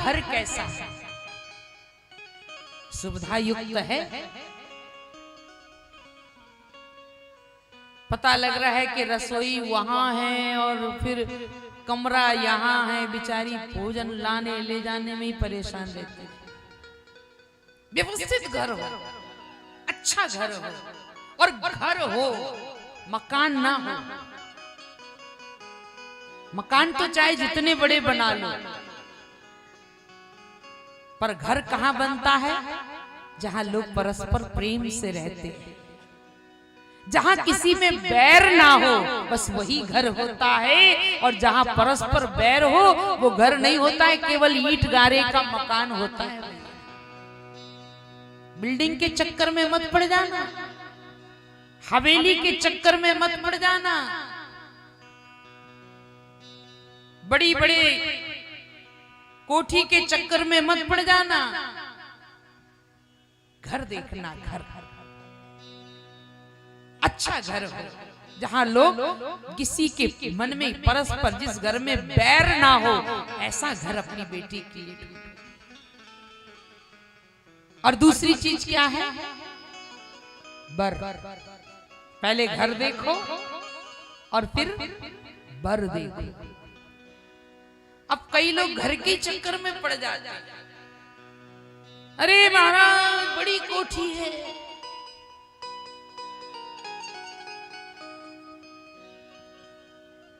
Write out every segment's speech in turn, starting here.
घर कैसा है, सुविधा युक्त है। पता लग रहा है कि रसोई वहां है और फिर कमरा यहाँ है, बेचारी भोजन लाने ले जाने में ही परेशान रहती है। व्यवस्थित घर हो, अच्छा घर हो, और घर हो, मकान ना हो। मकान तो चाहे जितने बड़े बना लो, पर घर कहां बनता है? जहां लोग परस्पर प्रेम से रहते हैं, जहां किसी में बैर ना हो, बस वही घर होता है। और जहां परस्पर बैर हो वो घर नहीं होता है, केवल ईंट गारे का मकान होता है। बिल्डिंग के चक्कर में मत पड़ जाना, हवेली के चक्कर में मत पड़ जाना, बड़ी बड़ी कोठी के चक्कर में मत पड़ जाना। घर देखना, घर अच्छा घर हो, जहां लोग किसी के मन में परस्पर, जिस घर में बैर ना हो, ऐसा घर अपनी बेटी के लिए ढूंढो। और दूसरी चीज क्या है? बर। पहले घर देखो और फिर बर देखो। अब कई लोग घर के चक्कर में पड़ जाते हैं। अरे महाराज बड़ी कोठी है,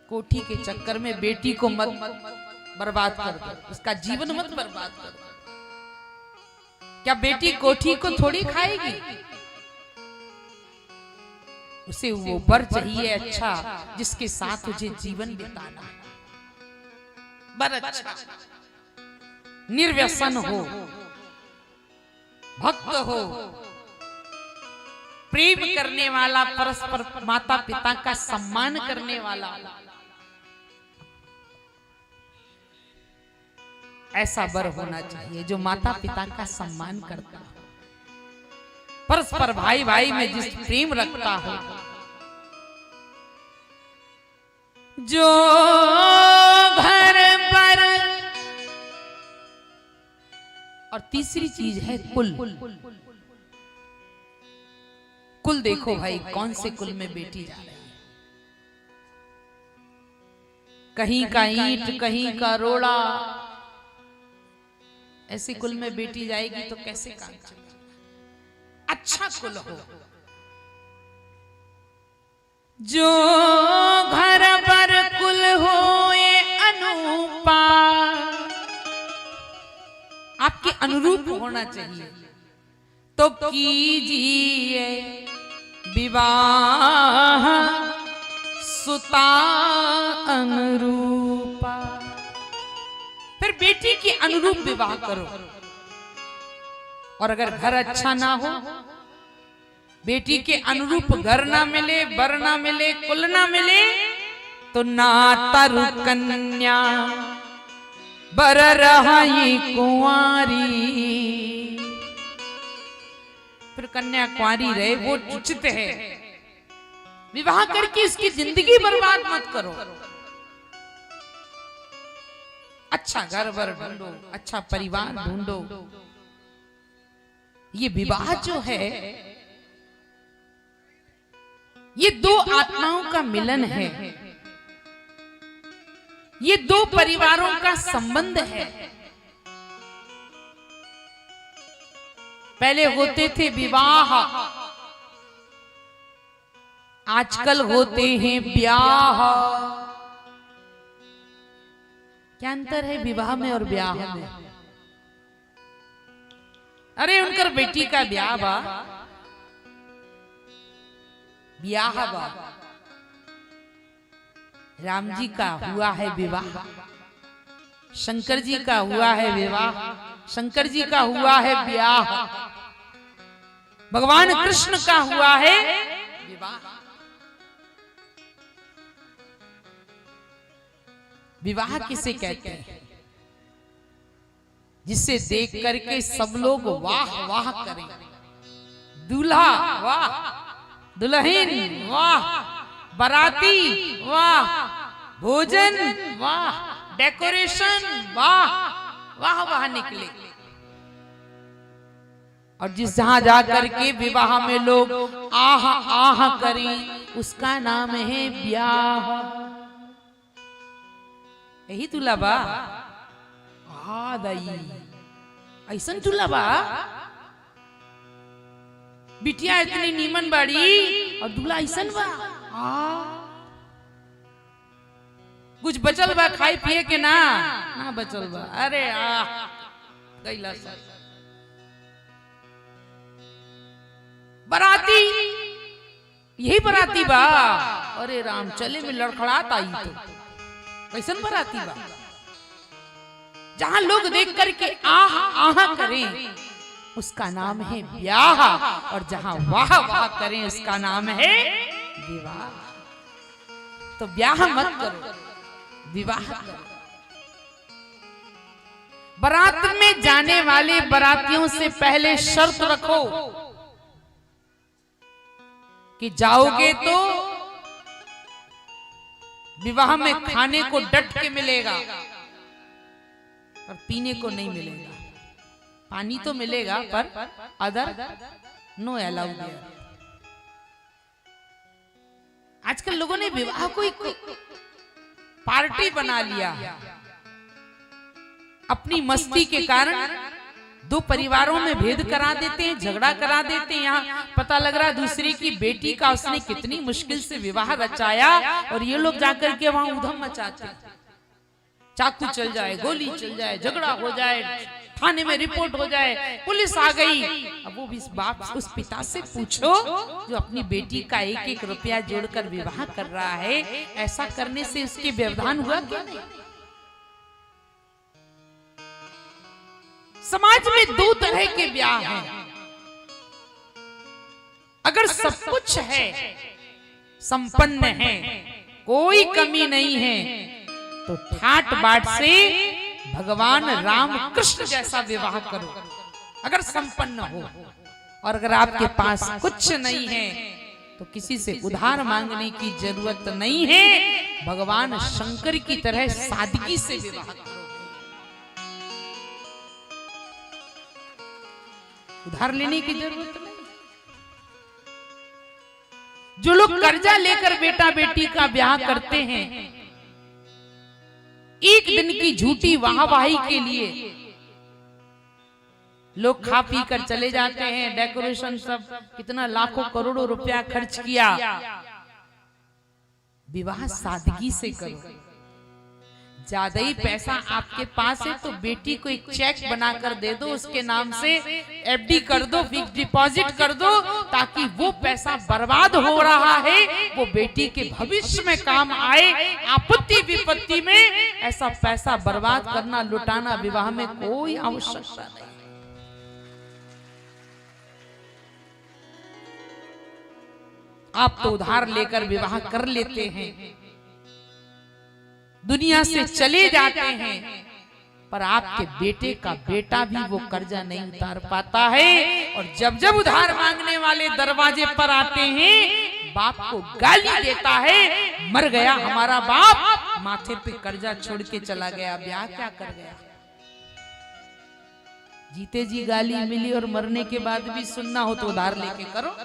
कोठी के चक्कर में बेटी को मत बर्बाद कर दो, उसका जीवन मत बर्बाद कर दो। क्या बेटी कोठी को थोड़ी खाएगी? उसे वो बर चाहिए अच्छा, जिसके साथ तुझे जीवन बिताना है। बर अच्छा, निर्व्यसन हो, भक्त हो, प्रेम करने वाला, परस्पर माता पिता का सम्मान करने वाला, ऐसा बर होना चाहिए जो माता पिता का सम्मान करता हो, परस्पर भाई भाई में जिस प्रेम रखता हो, जो घर पर। और तीसरी चीज है कुल। कुल देखो भाई, कौन से कुल में बेटी जा रही है? कहीं का ईंट, कहीं का रोड़ा, ऐसे कुल में बेटी जाएगी तो कैसे काम चलेगा? अच्छा कुल हो, जो घर पर कुल हो ये अनुपा, आपके अनुरूप होना चाहिए। तो कीजिए विवाह सुता अनुरूपा, फिर बेटी के अनुरूप विवाह करो। और अगर घर अच्छा ना हो, बेटी के अनुरूप घर ना मिले, बर ना मिले, कुल ना मिले, तो ना तरु कन्या बर रही कुंवारी, फिर कन्या कुंवारी रहे वो उचित है। विवाह करके इसकी जिंदगी बर्बाद मत करो। अच्छा घर बर ढूंढो, अच्छा परिवार ढूंढो। ये विवाह जो है, ये दो आत्माओं का मिलन है, ये दो परिवारों का संबंध है। पहले होते थे विवाह, आजकल होते हैं ब्याह। क्या अंतर है विवाह में और ब्याह में? अरे उनकर बेटी का ब्याह बा, ब्याह बा। राम जी का हुआ है विवाह, शंकर जी का हुआ है विवाह, शंकर जी का हुआ है ब्याह, भगवान कृष्ण का हुआ है विवाह। विवाह किसे कहते हैं? जिसे देख करके सब लोग वाह वाह करें। दूल्हा वाह, दुल्हन वाह, बाराती वाह, भोजन वाह, डेकोरेशन वाह, वाह वाह निकले। और जिस जहां जाकर के विवाह में लोग आह आह करें उसका नाम है ब्याह। यही तुलाबा दाई ऐसा तुलाबा बिटिया इतनी नीमन बाड़ी और दूल्हा ऐसा बा कुछ बचल बा खाई पिए के ना बचल बा। अरे गईला बराती यही बराती बा। अरे राम चले में लड़खड़ात आई तो कैसन बराती बा जहां लोग देख करके आह आह करें उसका नाम है ब्याह और जहां वाह वाह करें उसका नाम है विवाह। तो ब्याह मत करो विवाह करो। बारात में जाने वाले बारातियों से पहले शर्त रखो कि जाओगे तो विवाह में खाने को डट के मिलेगा पर पीने को नहीं मिलेगा। पानी तो मिलेगा पर अदर नो अलाउड। आजकल लोगों ने विवाह को एक पार्टी बना लिया। अपनी मस्ती के कारण दो परिवारों में भेद करा देते हैं, झगड़ा करा देते हैं। यहाँ पता लग रहा है दूसरे की बेटी का उसने कितनी मुश्किल से विवाह रचाया और ये लोग जाकर के वहां उधम मचाते हैं। चाकू चल जाए, गोली चल जाए, झगड़ा हो जाए, थाने में रिपोर्ट हो जाए, पुलिस आ गई। अब वो भी इस बाप उस पिता से पूछो जो अपनी बेटी का एक एक रुपया जोड़कर विवाह कर रहा है, ऐसा करने से उसके व्यवधान हुआ क्या नहीं? समाज में दो तरह के ब्याह हैं। अगर सब कुछ है, संपन्न है, कोई कमी नहीं है, तो ठाट बाट से भगवान राम कृष्ण जैसा विवाह करो अगर संपन्न हो। और अगर आपके पास कुछ नहीं है तो किसी से उधार मांगने की जरूरत नहीं है। भगवान शंकर की तरह सादगी से विवाह करो। उधार लेने की जरूरत नहीं। जो लोग कर्जा लेकर बेटा बेटी का ब्याह करते हैं, एक दिन की झूठी वाहवाही के लिए लोग खा पी कर चले जाते हैं। डेकोरेशन सब कितना लाखों करोड़ों रुपया खर्च किया। विवाह सादगी से करो। ज्यादा ही पैसा आपके पास है तो बेटी को एक चेक बनाकर दे दो, उसके नाम से एफडी कर दो, फिक्स डिपॉजिट कर दो, ताकि वो पैसा बर्बाद हो रहा है वो बेटी के भविष्य में काम आए। आपत्ति विपत्ति में ऐसा पैसा बर्बाद करना, लुटाना विवाह में कोई आवश्यकता नहीं। आप तो उधार लेकर विवाह कर लेते हैं, दुनिया से चले जाते हैं, पर आपके बेटे का बेटा भी वो कर्जा नहीं उतार पाता है। और जब जब उधार मांगने वाले दरवाजे पर आते हैं, बाप को गाली देता है, मर गया हमारा बाप, माथे पे कर्जा छोड़ के चला गया, ब्याह क्या कर गया। जीते जी गाली मिली और मरने के बाद भी सुनना हो तो उधार लेके करो।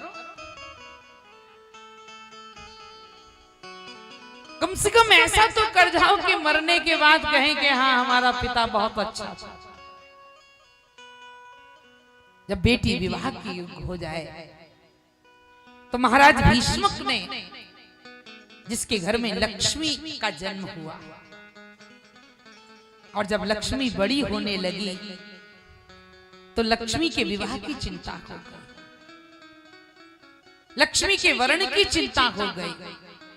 कम से कम ऐसा तो कर जाओ कि मरने के बाद कहें कि हाँ हमारा पिता बहुत अच्छा था। जब बेटी विवाह की हो जाए तो महाराज भीष्मक ने, जिसके घर में लक्ष्मी का जन्म हुआ, और जब लक्ष्मी बड़ी होने लगी तो लक्ष्मी के विवाह की चिंता हो गई, लक्ष्मी के वर्ण की चिंता हो गई।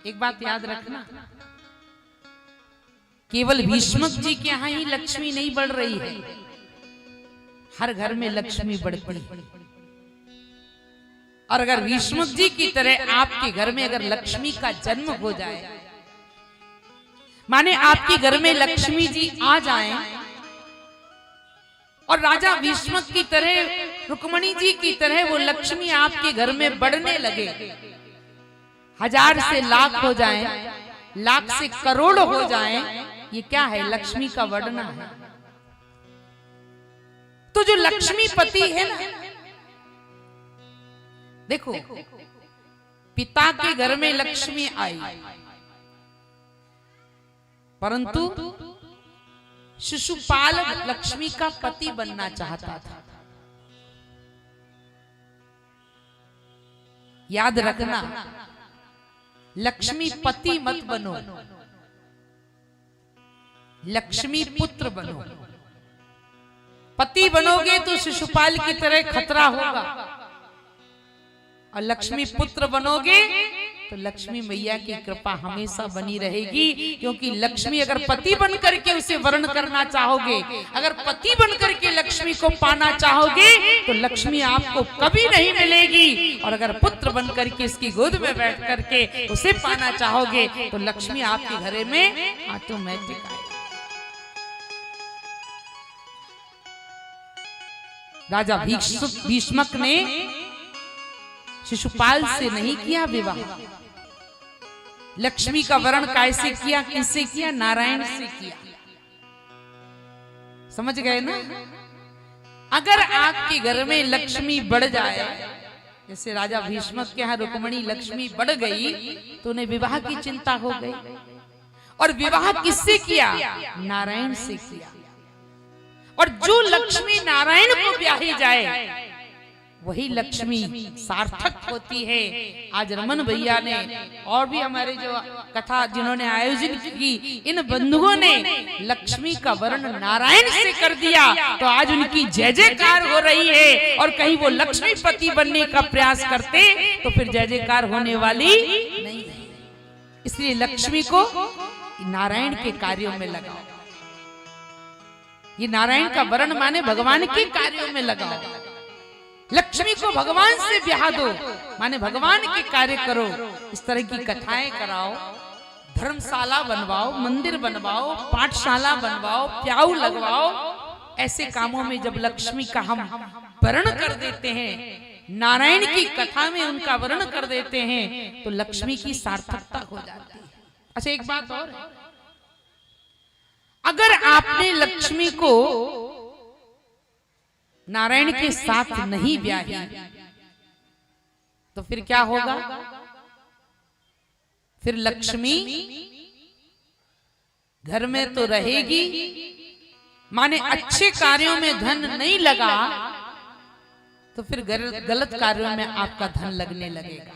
एक बात याद रखना, केवल भीष्मक जी के यहाँ ही लक्ष्मी नहीं बढ़ रही है, हर घर में लक्ष्मी बढ़ती है। और अगर भीष्मक जी की तरह आपके घर में अगर लक्ष्मी का जन्म हो जाए, माने आपके घर में लक्ष्मी जी आ जाएं और राजा भीष्मक की तरह, रुक्मणी जी की तरह वो लक्ष्मी आपके घर में बढ़ने लगे, 1000 से लाख हो जाएं, लाख से करोड़ हो जाएं, ये क्या है? लक्ष्मी का बढ़ना है। तो जो लक्ष्मीपति है ना, देखो पिता के घर में लक्ष्मी आई, परंतु शिशुपाल लक्ष्मी का पति बनना चाहता था। याद रखना, लक्ष्मी पति मत बनो, लक्ष्मी पुत्र बनो। पति बनोगे तो शिशुपाल की तरह खतरा होगा, और लक्ष्मी पुत्र बनोगे तो लक्ष्मी मैया की कृपा हमेशा बनी रहेगी। क्योंकि लक्ष्मी अगर पति बन करके उसे वर्ण करना चाहोगे, अगर पति बन करके लक्ष्मी को पाना चाहोगे तो लक्ष्मी आपको कभी नहीं मिलेगी। और अगर पुत्र बन करके इसकी गोद में बैठ करके उसे पाना चाहोगे तो लक्ष्मी आपके घर में ऑटोमेटिक आएगी। राजा भीष्मक ने शिशुपाल से नहीं किया विवाह, लक्ष्मी का वरण कैसे किया, किससे किया? नारायण से किया। समझ गए ना? अगर आपके घर में लक्ष्मी बढ़ जाए, जैसे राजा भीष्मक के यहाँ रुक्मिणी लक्ष्मी बढ़ गई, तो उन्हें विवाह की चिंता हो गई। और विवाह किससे किया? नारायण से किया। और जो लक्ष्मी नारायण को ब्याही जाए वही लक्ष्मी सार्थक होती है। आज रमन भैया ने और भी हमारे जो कथा जिन्होंने आयोजन की, इन बंधुओं ने लक्ष्मी का वर्ण नारायण से कर दिया, तो आज उनकी जय जयकार हो रही है। और कहीं वो लक्ष्मीपति बनने का प्रयास करते तो फिर जय जयकार होने वाली नहीं है। इसलिए लक्ष्मी को नारायण के कार्यों में लगाओ। ये नारायण का वर्ण माने भगवान के कार्यों में लगाओ। लक्ष्मी को भगवान से ब्याह दो, माने भगवान के कार्य करो। इस तरह की कथाएं कराओ, धर्मशाला बनवाओ, मंदिर बनवाओ, पाठशाला बनवाओ, प्याऊ लगवाओ। ऐसे कामों में जब लक्ष्मी का हम वर्ण कर देते हैं, नारायण की कथा में उनका वर्ण कर देते हैं, तो लक्ष्मी की सार्थकता हो जाती है। अच्छा, एक बात और है, अगर आपने लक्ष्मी को नारायण के साथ नहीं ब्याही तो फिर क्या होगा? फिर लक्ष्मी घर में तो रहेगी, माने अच्छे कार्यों में धन नहीं लगा तो फिर गलत कार्यों में आपका धन लगने लगेगा।